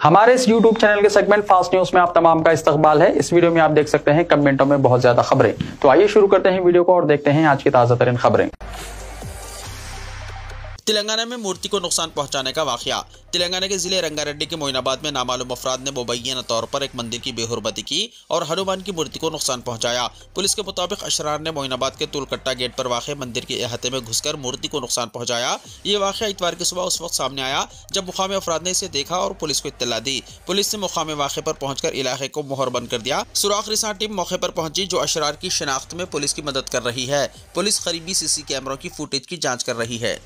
हमारे इस YouTube channel के सेगमेंट फास्ट न्यूज में आप तमाम का इस्तकबाल है। इस वीडियो में आप देख सकते हैं कमेंटों में बहुत ज्यादा खबरें। तो आइए शुरू करते हैं वीडियो को और देखते हैं आज की ताजा तरीन खबरें। तेलंगाना में मूर्ति को नुकसान पहुंचाने का वाकया। तेलंगाना के जिले रंगारेड्डी के मोइनाबाद में नामालूम अफराद ने मुबैना तौर पर एक मंदिर की बेहुरमती की और हनुमान की मूर्ति को नुकसान पहुंचाया। पुलिस के मुताबिक अशरार ने मोइनाबाद के तुलकट्टा गेट पर वाक़ मंदिर के अहाते में घुसकर मूर्ति को नुकसान पहुंचाया। ये वाकया इतवार की सुबह उस वक्त सामने आया जब मुकामी अफराद ने इसे देखा और पुलिस को इत्तला दी। पुलिस ने मुकामी वाक़े पर पहुंचकर इलाके को मोहरबंद कर दिया। सुराख रिसां टीम मौके पर पहुंची जो अशरार की शिनाख्त में पुलिस की मदद कर रही है। पुलिस करीबी सीसी कैमरों की फुटेज की जाँच कर रही है।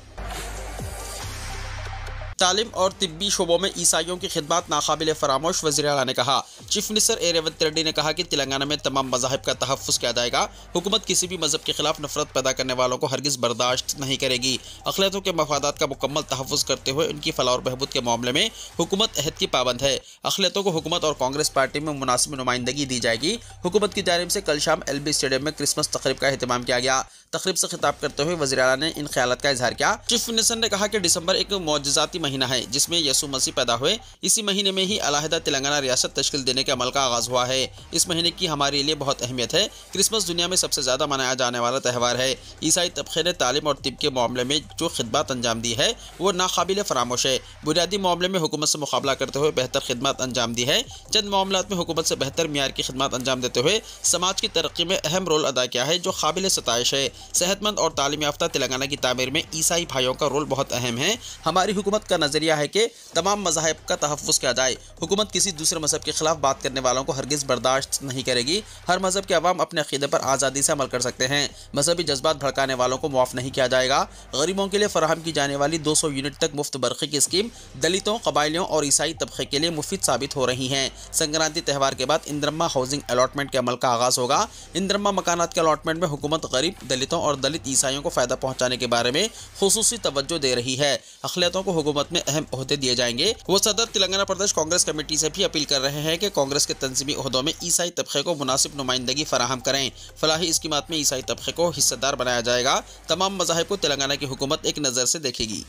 तालीम और तिब्बी शोबों में ईसाइयों की खिदमत नाकाबिल फरामोश। वज़ीर आला ने कहा। चीफ मिनिस्टर ए रेवंत रेड्डी ने कहा कि तेलंगाना में तमाम मज़ाहिब का तहफ़्फ़ुज़ किया जाएगा। हुकूमत किसी भी मज़हब के खिलाफ नफरत पैदा करने वालों को हरगिज़ बर्दाश्त नहीं करेगी। अक़लियतों के मफादात का मुकम्मल तहफ़्फ़ुज़ करते हुए उनकी फलाह और बहबूद के मामले में हुकूमत अहद की पाबंद है। अक़लियतों को हुकूमत और कांग्रेस पार्टी में मुनासिब नुमाइंदगी दी जाएगी। हुकूमत की जानिब से कल शाम LB स्टेडियम में क्रिसमस तक़रीब का एहतमाम किया गया। तक़रीब से खिताब करते हुए वज़ीर आला ने इन ख़यालात का इज़हार किया। चीफ मिनिस्टर ने कहा कि दिसंबर एक मौजज़ाती महीना है जिसमें यसु मसीह पैदा हुए। इसी महीने में ही अलहदा तेलंगाना रियासत तश्कील देने के अमल का आगाज़ हुआ है। इस महीने की हमारे लिए बहुत अहमियत है। क्रिसमस दुनिया में सबसे ज़्यादा मनाया जाने वाला त्यौहार है। ईसाई तबक़े ने तालीम और तिब के मामले में जो खिदमत अंजाम दी है वो नाकाबिल फरामोश है। बुनियादी मामले में हुकूमत से मुकाबला करते हुए बेहतर खिदमत अंजाम दी है। चंद मामलात में हुकूमत से बेहतर मियार की खिदमत अंजाम देते हुए समाज की तरक्की में अहम रोल अदा किया है जो काबिल सताइश है। सेहतमंद और तालीम याफ्ता तेलंगाना की तामीर में ईसाई भाइयों का रोल बहुत अहम है। हमारी हुकूमत का नज़रिया है कि तमाम मज़ाहिब का तहफ़्फ़ुज़ किया जाए। हुकूमत किसी दूसरे मज़हब के खिलाफ बात करने वालों को हरगिज़ बर्दाश्त नहीं करेगी। हर मज़हब के अवाम अपने अक़ीदे पर आज़ादी से अमल कर सकते हैं। मजहबी जज्बात भड़काने वालों को मुआफ़ नहीं किया जाएगा। गरीबों के लिए फराहम की जाने वाली 200 यूनिट तक मुफ्त बरक़ी की स्कीम दलितों, कबायलियों और ईसाई तबक़े के लिए मुफीद साबित हो रही है। संक्रांति त्यौहार के बाद इंद्रम्मा हाउसिंग अलॉटमेंट के अमल का आगाज़ होगा। इंद्रम्मा मकानात के अलॉटमेंट में हुकूमत गरीब, दलितों और दलित ईसाइयों को फ़ायदा पहुँचाने के बारे में खुसूसी तवज्जो दे रही है। अक़लियतों को हुकूमत में अहम ओहदे दिए जाएंगे। वो सदर तेलंगाना प्रदेश कांग्रेस कमेटी से भी अपील कर रहे हैं कि कांग्रेस के तंजीमी ओहदों में ईसाई तबक़े को मुनासिब नुमाइंदगी फराहम करें। फलाही स्कीमात में ईसाई तबक़े को हिस्सेदार बनाया जाएगा। तमाम मज़ाहिब को तेलंगाना की हुकूमत एक नज़र से देखेगी।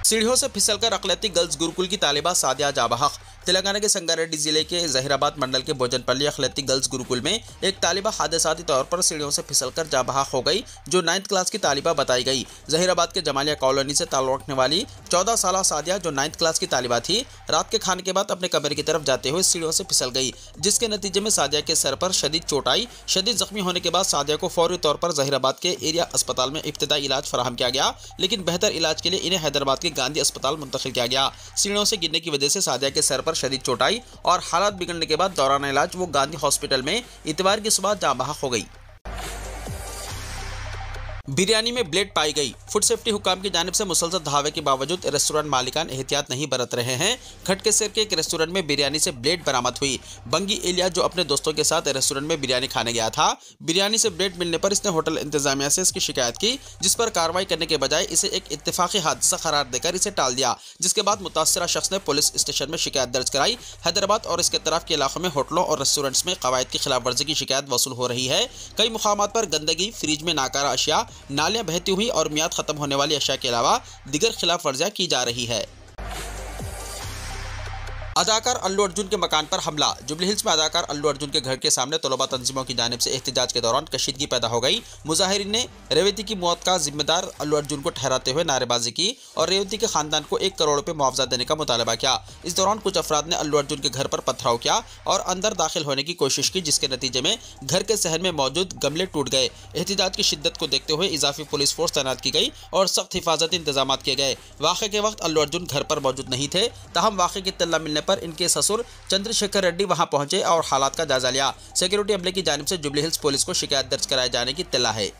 सीढ़ियों से फिसलकर अक़लियती गर्ल्स गुरुकुल की तालिबा सादिया जाबहक। तेलंगाना के संगारेड्डी जिले के जहीराबाद मंडल के भोजनपल्ली अक़लियती गर्ल्स गुरुकुल में एक तालिबा हादसाती तौर पर सीढ़ियों से फिसलकर जाबहक हो गई जो 9th क्लास की तालिबा बताई गई। जहीराबाद के जमालिया कॉलोनी से ताल्लुक़ रखने वाली 14 साला सादिया जो 9th क्लास की तालिबा थी, रात के खाने के बाद अपने कमरे की तरफ जाते हुए सीढ़ियों से फिसल गई जिसके नतीजे में सादिया के सर पर शदीद चोट आई। शदीद जख्मी होने के बाद सादिया को फौरी तौर पर जहीराबाद के एरिया अस्पताल में इब्तिदाई इलाज फराहम किया गया, लेकिन बेहतर इलाज के लिए इन्हें हैदराबाद के गांधी अस्पताल मुंतकिल किया गया। सीढ़ियों से गिरने की वजह से सादिया के सर पर शदीद चोट आई और हालात बिगड़ने के बाद दौरान इलाज वो गांधी हॉस्पिटल में इतवार की सुबह जाँ बहक हो गई। बिरयानी में ब्लेड पाई गई। फूड सेफ्टी हुकाम की जानिब से मुसलसल धावे के बावजूद रेस्टोरेंट मालिकान एहतियात नहीं बरत रहे हैं। खटकेसर के एक रेस्टोरेंट में बिरयानी से ब्लेड बरामद हुई। बंगी एलिया जो अपने दोस्तों के साथ रेस्टोरेंट में बिरयानी खाने गया था, बिरयानी से ब्लेड मिलने पर इसने होटल इंतजामिया से इसकी शिकायत की, जिस पर कार्रवाई करने के बजाय इसे एक इत्तेफाकी हादसा करार देकर इसे टाल दिया, जिसके बाद मुतासरा शख्स ने पुलिस स्टेशन में शिकायत दर्ज कराई। हैदराबाद और इसके तरफ के इलाकों में होटलों और रेस्टोरेंट्स में कवायद की खिलाफ वर्जी की शिकायत वसूल हो रही है। कई मुकामात पर गंदगी, फ्रिज में नाकारा अशिया, नालियां बहती हुई और मियाद खत्म होने वाली अशिया के अलावा दीगर खिलाफ वर्जियां की जा रही है। अदाकार अल्लू अर्जुन के मकान पर हमला। जुबली हिल्स में अदाकार अल्लू अर्जुन के घर के सामने तलबा तंजीमों की जानिब से एहतजाज के दौरान कशीदगी पैदा हो गई। मुजाहिरीन ने रेवती की मौत का जिम्मेदार अल्लू अर्जुन को ठहराते हुए नारेबाजी की और रेवती के खानदान को 1 करोड़ रुपए मुआवजा देने का मुतालबा किया। इस दौरान कुछ अफराद ने अल्लू अर्जुन के घर पर पथराव किया और अंदर दाखिल होने की कोशिश की, जिसके नतीजे में घर के सहन में मौजूद गमले टूट गए। एहतजाज की शिद्दत को देखते हुए इजाफी पुलिस फोर्स तैनात की गई और सख्त हिफाजती इंतजाम किए गए। वाक़े के वक्त अल्लू अर्जुन घर पर मौजूद नहीं थे। ताहम वाक़े की इत्तला मिलने पर इनके ससुर चंद्रशेखर रेड्डी वहां पहुंचे और हालात का जायजा लिया। सिक्योरिटी अमले की जानिब से जुबली हिल्स पुलिस को शिकायत दर्ज कराए जाने की इत्तला है।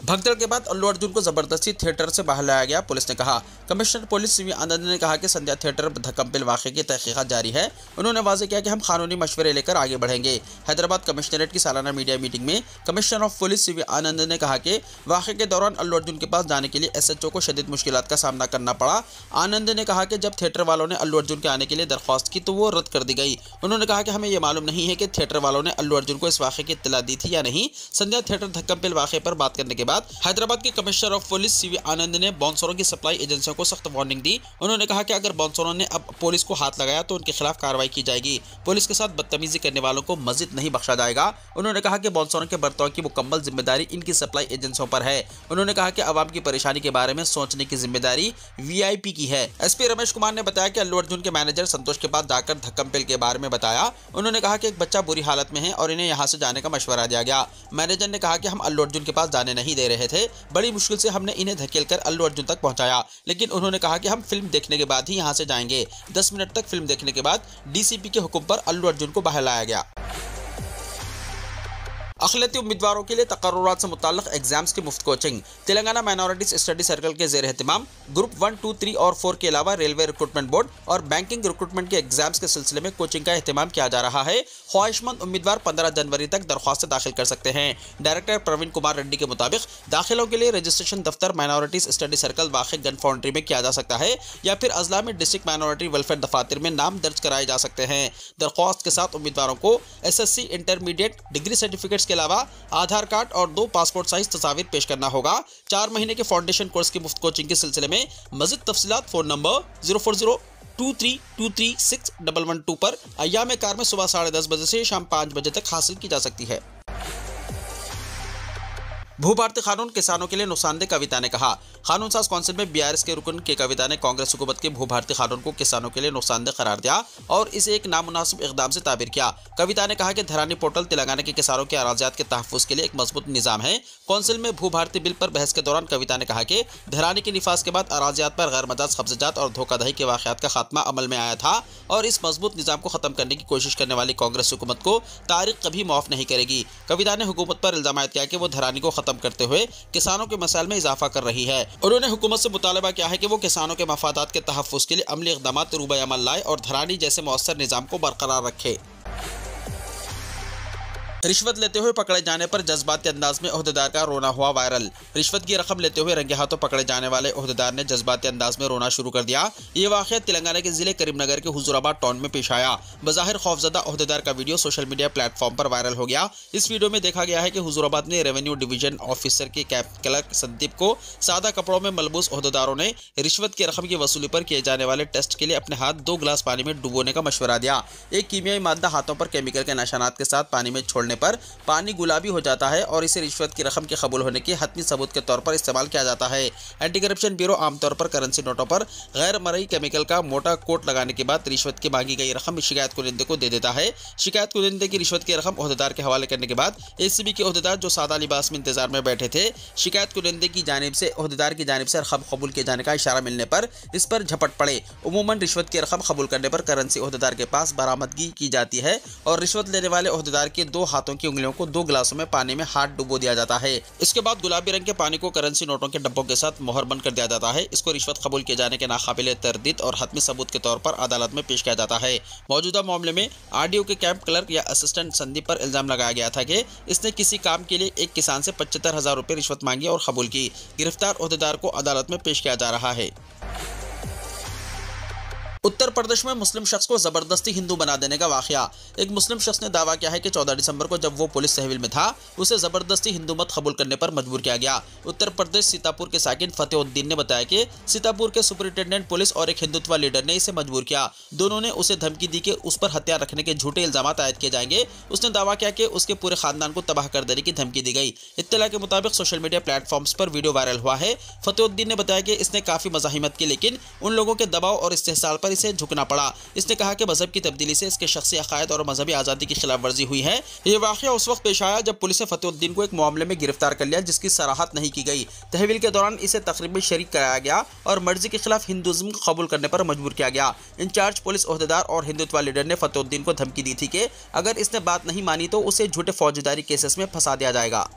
भगदड़ के बाद अल्लू अर्जुन को जबरदस्ती थिएटर से बाहर लाया गया। पुलिस ने कहा। कमिश्नर पुलिस CV आनंद ने कहा कि संध्या थिएटर धक्कमपिल वाक़े की तहकीकात जारी है। उन्होंने वाज़ेह किया कि हम कानूनी मशवरे लेकर आगे बढ़ेंगे। हैदराबाद कमिश्नरेट की सालाना मीडिया मीटिंग में कमिश्नर ऑफ पुलिस CV आनंद ने कहा कि वाक़े के दौरान अल्लू अर्जुन के पास जाने के लिए SHO को शदीद मुश्किलात का सामना करना पड़ा। आनंद ने कहा कि जब थिएटर वालों ने अल्लू अर्जुन के आने के लिए दरख्वास्त की तो वो रद्द कर दी गई। उन्होंने कहा कि हमें यह मालूम नहीं है कि थिएटर वालों ने अल्लू अर्जुन को इस वाक़े की इत्तला दी थी या नहीं। संध्या थिएटर धक्कमपिल वाक़े पर बात करने के बाद साथ हैदराबाद के कमिश्नर ऑफ पुलिस सीवी आनंद ने बाउंसरों की सप्लाई एजेंसियों को सख्त वार्निंग दी। उन्होंने कहा कि अगर बाउंसरों ने अब पुलिस को हाथ लगाया तो उनके खिलाफ कार्रवाई की जाएगी। पुलिस के साथ बदतमीजी करने वालों को मजीद नहीं बख्शा जाएगा। उन्होंने कहा कि बाउंसरों के बर्ताव की मुकम्मल जिम्मेदारी इनकी सप्लाई एजेंसियों पर है। उन्होंने कहा कि आवाम की परेशानी के बारे में सोचने की जिम्मेदारी वीआईपी की है। एसपी रमेश कुमार ने बताया कि अल्लू अर्जुन के मैनेजर संतोष के पास जाकर धक्कम-पेल के बारे में बताया। उन्होंने कहा कि एक बच्चा बुरी हालत में है और इन्हें यहाँ से जाने का मशवरा दिया गया। मैनेजर ने कहा कि हम अल्लू अर्जुन के पास जाने नहीं दे रहे थे, बड़ी मुश्किल से हमने इन्हें धकेलकर अल्लू अर्जुन तक पहुंचाया, लेकिन उन्होंने कहा कि हम फिल्म देखने के बाद ही यहाँ से जाएंगे। 10 मिनट तक फिल्म देखने के बाद डीसीपी के हुक्म पर अल्लू अर्जुन को बाहर लाया गया। अखिलती उम्मीदवारों के लिए तकर्रुरात से मुताल्लिक़ एग्जाम्स की मुफ्त coaching. Telangana minorities study circle के ज़ेर एहतिमाम ग्रुप 1, 2, 3 और 4 के अलावा रेलवे रिक्रूटमेंट बोर्ड और बैंकिंग रिक्रूटमेंट के एग्जाम्स के सिलसिले में कोचिंग का एहतिमाम किया जा रहा है। ख्वाहिशमंद उम्मीदवार 15 जनवरी तक दरख्वास्त दाखिल कर सकते हैं। डायरेक्टर प्रवीण कुमार रेड्डी के मुताबिक दाखिलों के लिए रजिस्ट्रेशन दफ्तर माइनॉरिटीज स्टडी सर्कल वाक़ गन फाउंड्री में किया जा सकता है या फिर अजला में डिस्ट्रिक्ट माइनॉरिटी वेलफेयर दफातर में नाम दर्ज कराए जा सकते हैं। दरख्वास्त के साथ उम्मीदवारों को SSC इंटरमीडिएट डिग्री सर्टिफिकेट्स के अलावा आधार कार्ड और 2 पासपोर्ट साइज तस्वीर पेश करना होगा। 4 महीने के फाउंडेशन कोर्स की मुफ्त कोचिंग के सिलसिले में मज़ीद तफसीलात फ़ोन नंबर 04023236112 पर अय्याम कार में सुबह 10:30 बजे से शाम 5 बजे तक हासिल की जा सकती है। भू भारती कानून किसानों के लिए नुकसानदेह, कविता ने कहा। कानून साज काउंसिल में BRS के रुकन के कविता ने कांग्रेस हुकूमत के भू भारती कानून को किसानों के लिए नुकसानदेह करार दिया और इसे एक नामुनासिब इकदाम से ताबीर किया। कविता ने कहा कि धरानी पोर्टल तेलंगाना के किसानों के अराज़ियात के तहफ़्फ़ुज़ के लिए एक मजबूत निज़ाम है। काउंसिल में भू भारती बिल पर बहस के दौरान कविता ने कहा कि धरानी के निफाज के बाद अराज़ियात पर गैर मजाज कब्ज़ात और धोखाधड़ी के वाक़यात का खात्मा अमल में आया था और इस मजबूत निज़ाम को ख़त्म करने की कोशिश करने वाली कांग्रेस हुकूमत को तारीख कभी माफ़ नहीं करेगी। कविता ने हुकूमत पर इल्ज़ाम किया कि वो धरानी को ख़त्म करते हुए किसानों के मसाइल में इजाफा कर रही है। उन्होंने हुकूमत से मुतालबा किया है कि वो किसानों के मफादात के तहफ़्फ़ुज़ के लिए अमली इक़दामात रूबे अमल लाए और धरानी जैसे मौसर निज़ाम को बरकरार रखे। रिश्वत लेते हुए पकड़े जाने पर जज्बाती अंदाज में ओहदेदार का रोना हुआ वायरल। रिश्वत की रकम लेते हुए रंगे हाथों पकड़े जाने वाले ओहदेदार ने जज्बाती अंदाज में रोना शुरू कर दिया। ये वाक़या तेलंगाना के जिले करीमनगर के हुजूराबाद टाउन में पेश आया। बज़ाहिर खौफजदा ओहदेदार का वीडियो सोशल मीडिया प्लेटफॉर्म पर वायरल हो गया। इस वीडियो में देखा गया है कि हुजूराबाद में रेवेन्यू डिवीजन ऑफिसर के कैंप क्लर्क संदीप को सादा कपड़ों में मलबूस ओहदेदारों ने रिश्वत की रकम की वसूली पर किए जाने वाले टेस्ट के लिए अपने हाथ 2 गिलास पानी में डुबोने का मशवरा दिया। एक कीमियाई मादा हाथों पर केमिकल के निशानात के साथ पानी में छोड़ने पर पानी गुलाबी हो जाता है और इसे रिश्वत की रकम के कबूल होने के हतमी सबूत के तौर पर इस्तेमाल किया जाता है। एंटी करप्शन ब्यूरो आमतौर पर करेंसी नोटों पर गैर मरई केमिकल का मोटा कोट लगाने के बाद रिश्वत की मांगी गई रकम शिकायत कुनिंदे को दे देता है। शिकायत कुनिंदे की रिश्वत की रकम ओहदेदार के हवाले करने के बाद ACB के ओहदेदार जो सादा लिबास में इंतजार में बैठे थे, शिकायत कुनिंदे की जानिब से ओहदेदार की जानिब से रकम कबूल किए जाने का इशारा मिलने पर इस पर झपट पड़े। उमूमन रिश्वत की रकम कबूल करने पर करेंसी ओहदेदार के पास बरामदगी की जाती है और रिश्वत लेने वाले ओहदेदार के 2 हाथों की उंगलियों को 2 गिलासों में पानी में हाथ डुबो दिया जाता है। इसके बाद गुलाबी रंग के पानी को करेंसी नोटों के डब्बों के साथ मोहर बंद कर दिया जाता है। इसको रिश्वत कबूल किए जाने के नाकाबिले तरदीद और हतमी सबूत के तौर पर अदालत में पेश किया जाता है। मौजूदा मामले में RDO के कैंप क्लर्क या असिस्टेंट संदीप पर इल्जाम लगाया गया था कि इसने किसी काम के लिए एक किसान से 75,000 रुपये रिश्वत मांगी और कबूल की। गिरफ्तार ओहदेदार को अदालत में पेश किया जा रहा है। उत्तर प्रदेश में मुस्लिम शख्स को जबरदस्ती हिंदू बना देने का वाकया। एक मुस्लिम शख्स ने दावा किया है कि 14 दिसंबर को जब वो पुलिस तहवील में था, उसे जबरदस्ती हिंदू मत कबूल करने पर मजबूर किया गया। उत्तर प्रदेश सीतापुर के साकिन फतेहुद्दीन ने बताया कि सीतापुर के सुपरिटेंडेंट पुलिस और एक हिंदुत्व लीडर ने इसे मजबूर किया। दोनों ने उसे धमकी दी कि उस पर हथियार रखने के झूठे इल्जाम आयद किए जाएंगे। उसने दावा किया कि उसके पूरे खानदान को तबाह कर देने की धमकी दी गई। इत्तला के मुताबिक सोशल मीडिया प्लेटफॉर्म्स पर वीडियो वायरल हुआ है। फतेहुद्दीन ने बताया कि इसने काफी मज़ाहिमत की, लेकिन उन लोगों के दबाव और इस्तेहसाल पर इसे झुकना पड़ा। इसने कहा कि मजहब की तब्दीली से इसके शख्सी अकायद और मजहबी आज़ादी की खिलाफ वर्जी हुई है। यह वाक़या उस वक्त पेश आया जब पुलिस ने फतेहुद्दीन को एक मामले में गिरफ्तार कर लिया जिसकी सराहत नहीं की गई। तहवील के दौरान इसे तकरीब में शरीक कराया गया और मर्जी के खिलाफ हिंदुज़्म को कबूल करने पर मजबूर किया गया। इंचार्ज पुलिस ओहदेदार और हिंदुत्व लीडर ने फतेहुद्दीन को धमकी दी थी कि अगर इसने बात नहीं मानी तो उसे झूठे फौजदारी केसेस में फंसा दिया जाएगा।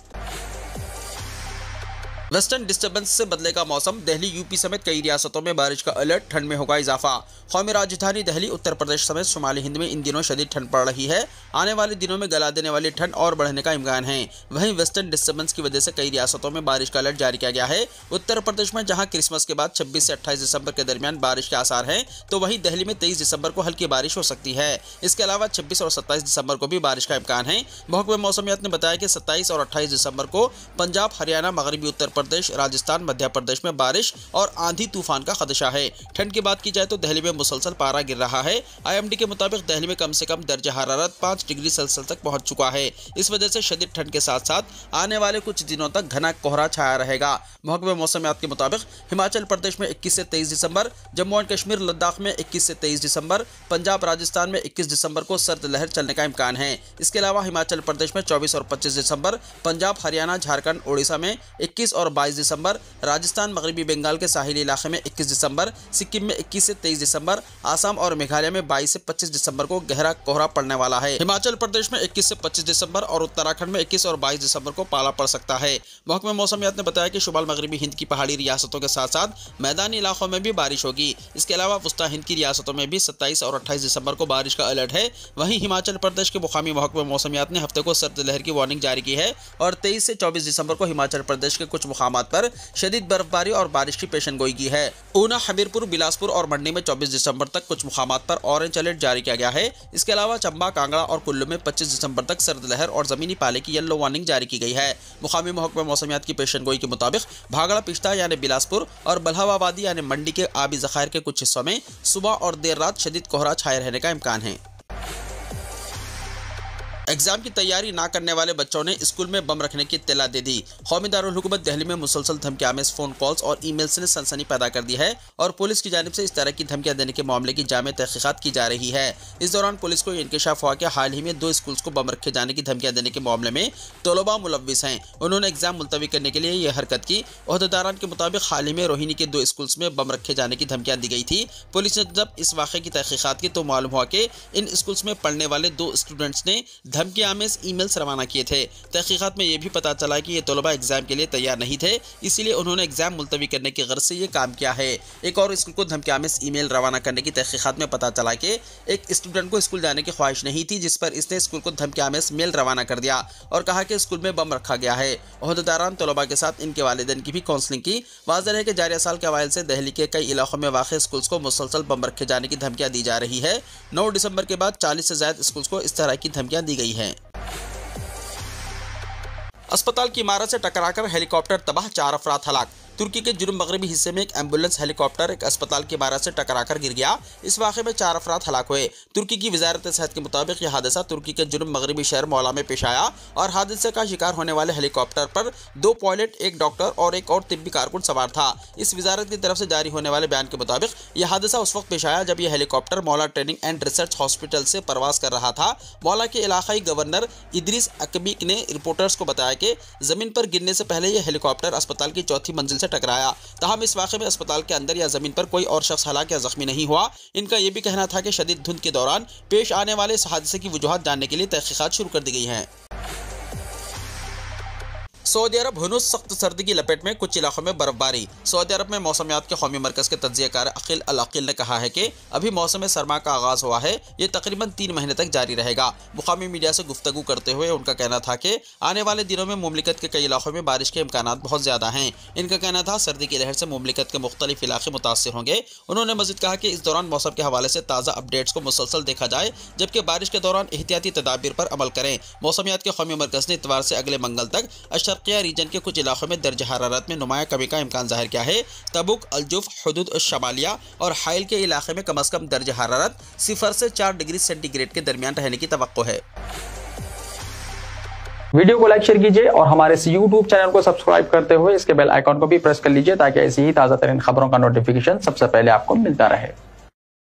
वेस्टर्न डिस्टर्बेंस से बदलेगा मौसम, दिल्ली यूपी समेत कई रियासतों में बारिश का अलर्ट, ठंड में होगा इजाफा। कौमी राजधानी दिल्ली, उत्तर प्रदेश समेत शुमाली हिंद में इन दिनों शदीद ठंड पड़ रही है। आने वाले दिनों में गला देने वाली ठंड और बढ़ने का इम्कान है। वहीं वेस्टर्न डिस्टर्बेंस की वजह से कई रियासतों में बारिश का अलर्ट जारी किया गया है। उत्तर प्रदेश में जहां क्रिसमस के बाद 26 से 28 दिसंबर के दरमियान बारिश के आसार हैं, तो वहीं दिल्ली में 23 दिसंबर को हल्की बारिश हो सकती है। इसके अलावा 26 और 27 दिसंबर को भी बारिश का इम्कान है। महकमे मौसमियात ने बताया कि 27 और 28 दिसंबर को पंजाब, हरियाणा, मगरबी उत्तर प्रदेश, राजस्थान, मध्य प्रदेश में बारिश और आंधी तूफान का खदशा है। ठंड की बात की जाए तो दिल्ली में मुसलसल पारा गिर रहा है। IMD के मुताबिक दिल्ली में कम से कम दर्जा हरारत 5 डिग्री सेल्सियस तक पहुंच चुका है। इस वजह से शदीद ठंड के साथ साथ आने वाले कुछ दिनों तक घना कोहरा छाया रहेगा। महकमे मौसमियात के मुताबिक हिमाचल प्रदेश में 21 से 23 दिसंबर, जम्मू एंड कश्मीर, लद्दाख में 21 से 23 दिसंबर, पंजाब, राजस्थान में 21 दिसंबर को सर्द लहर चलने का इम्कान है। इसके अलावा हिमाचल प्रदेश में 24 और 25 दिसंबर, पंजाब, हरियाणा, झारखंड, ओडिशा में 21 और 22 दिसंबर, राजस्थान, मगरबी बंगाल के साहिली इलाके में 21 दिसंबर, सिक्किम में 21 से 23 दिसंबर, आसाम और मेघालय में 22 से 25 दिसंबर को गहरा कोहरा पड़ने वाला है। हिमाचल प्रदेश में 21 से 25 दिसंबर और उत्तराखंड में 21 और 22 दिसंबर को पाला पड़ सकता है। महकमे मौसमियात ने बताया कि शुमाल मगरबी हिंद की पहाड़ी रियासतों के साथ साथ मैदानी इलाकों में भी बारिश होगी। इसके अलावा वस्ता हिंद की रियासतों में भी 27 और 28 दिसंबर को बारिश का अलर्ट है। वहीं हिमाचल प्रदेश के मुकामी महकमे मौसमियात ने हफ्ते को सर्द लहर की वार्निंग जारी की है और 23 से 24 दिसंबर को हिमाचल प्रदेश के कुछ मुकामात पर शदीद बर्फबारी और बारिश की पेशनगोई की है। ऊना, हमीरपुर, बिलासपुर और मंडी में 24 दिसंबर तक कुछ मुकामात पर ऑरेंज अलर्ट जारी किया गया है। इसके अलावा चंबा, कांगड़ा और कुल्लू में 25 दिसंबर तक सर्द लहर और जमीनी पाले की येलो वार्निंग जारी की गई है। मुकामी महकमे मौसमियात की पेशनगोई के मुताबिक भागड़ा, पिश्ता यानी बिलासपुर और बल्हावाबादी यानी मंडी के आबी ज़खायर के कुछ हिस्सों में सुबह और देर रात शदीद कोहरा छाए रहने का इम्कान है। एग्जाम की तैयारी ना करने वाले बच्चों ने स्कूल में बम रखने की इत्तला दे दी। कौमी दारुल हुकूमत दिल्ली में मुसलसल धमकियामेज फोन कॉल्स और ईमेल्स ने सनसनी पैदा कर दी है और पुलिस की जानिब से इस तरह की धमकियां देने के मामले की जामे तहकीकात की जा रही है। इस दौरान पुलिस को इंकशाफ हुआ कि हाल ही में 2 स्कूल्स को बम रखे जाने की धमकियां देने के मामले में तलबा मुलव्विस हैं। उन्होंने एग्जाम मुलतवी करने के लिए यह हरकत की। ओहदेदारान के मुताबिक हाल ही में रोहिणी के 2 स्कूल्स में बम रखे जाने की धमकियां दी गई थी। पुलिस ने जब इस वाक़े की तहकीकात की तो मालूम हुआ कि इन स्कूल्स में पढ़ने वाले 2 स्टूडेंट्स ने धमकियामेज ईमेल्स रवाना किए थे। तहकीकात में यह भी पता चला कि ये तलबा एग्जाम के लिए तैयार नहीं थे, इसीलिए उन्होंने एग्जाम मुलतवी करने की गर्ज से ये काम किया है। एक और स्कूल को धमकियामेज ईमेल रवाना करने की तहकीकात में पता चला कि एक स्टूडेंट को स्कूल जाने की ख्वाहिश नहीं थी, जिस पर इसने स्कूल को धमकियामेज मेल रवाना कर दिया और कहा कि स्कूल में बम रखा गया है। ओहदेदारान तलबा के साथ इनके वालिदैन की भी काउंसलिंग की। वाज़ेह है कि जारी साल के अवाइल से दिल्ली के कई इलाकों में वाक़ स्कूल्स को मुसलसल बम रखे जाने की धमकियां दी जा रही है। 9 दिसंबर के बाद 40 से ज़्यादा स्कूल्स को इस तरह की धमकियां दी गई हैं। अस्पताल की इमारत से टकराकर हेलीकॉप्टर तबाह, 4 अफराद हलाक। तुर्की के जुनूब मगरबी हिस्से में एक एम्बुलेंस हेलीकॉप्टर एक अस्पताल की इमारत से टकराकर गिर गया। इस वाक़े में 4 अफराद हलाक हुए। तुर्की की वजारत सेहत के मुताबिक यह हादसा तुर्की के जुनूब मगरबी शहर मौला में पेश आया और हादसे का शिकार होने वाले हेलीकॉप्टर पर 2 पायलट, 1 डॉक्टर और एक और तिब्बी कारकुन सवार था। इस वजारत की तरफ से जारी होने वाले बयान के मुताबिक यह हादसा उस वक्त पेश आया जब यह हेलीकॉप्टर मौला ट्रेनिंग एंड रिसर्च हॉस्पिटल से परवास कर रहा था। मौला के इलाकाई गवर्नर इदरीस अकबीक ने रिपोर्टर्स को बताया कि जमीन पर गिरने से पहले यह हेलीकॉप्टर अस्पताल की 4थी मंजिल से टकराया। ताहम इस वाक़े में अस्पताल के अंदर या जमीन पर कोई और शख्स हलाक या जख्मी नहीं हुआ। इनका यह भी कहना था कि शदीद धुंध के दौरान पेश आने वाले इस हादसे की वजूहात जानने के लिए तहकीकात शुरू कर दी गई हैं। सऊदी अरब हुनूस सख्त सर्दी की लपेट में, कुछ इलाकों में बर्फबारी। सऊदी अरब में मौसमियात के कौमी मरकज़ के तज्ज़ियाकार अकील अल अकील ने कहा है कि अभी मौसम सरमा का आगाज़ हुआ है, ये तकरीबन 3 महीने तक जारी रहेगा। मुकामी मीडिया से गुफ्तगू करते हुए उनका कहना था कि आने वाले दिनों में मुमलिकत के कई इलाकों में बारिश के इम्कानात बहुत ज़्यादा हैं। इनका कहना था सर्दी की लहर से मुमलिकत के मुख्तलिफ इलाके मुतासिर होंगे। उन्होंने मज़ीद कहा कि इस दौरान मौसम के हवाले से ताज़ा अपडेट्स को मुसलसल देखा जाए, जबकि बारिश के दौरान एहतियाती तदाबीर पर अमल करें। मौसमियात के कौमी मरकज़ ने इतवार से अगले मंगल तक अशर्क़िया रीजन के कुछ इलाकों में दर्ज हरारत में नुमाया कमी का इम्कान जाहिर किया है। तबुक, अलजुफ, हुदूद शमालिया और हाइल के इलाके में कम अज़ कम दर्ज हरारत 0 से 4 डिग्री सेंटीग्रेड के दरमियान रहने की तवक्को है। वीडियो को लाइक शेयर कीजिए और हमारे इस YouTube चैनल को सब्सक्राइब करते हुए इसके बेल आइकॉन को भी प्रेस कर लीजिए ताकि ऐसी ही ताज़ा तरीन खबरों का नोटिफिकेशन सबसे पहले आपको मिलता रहे।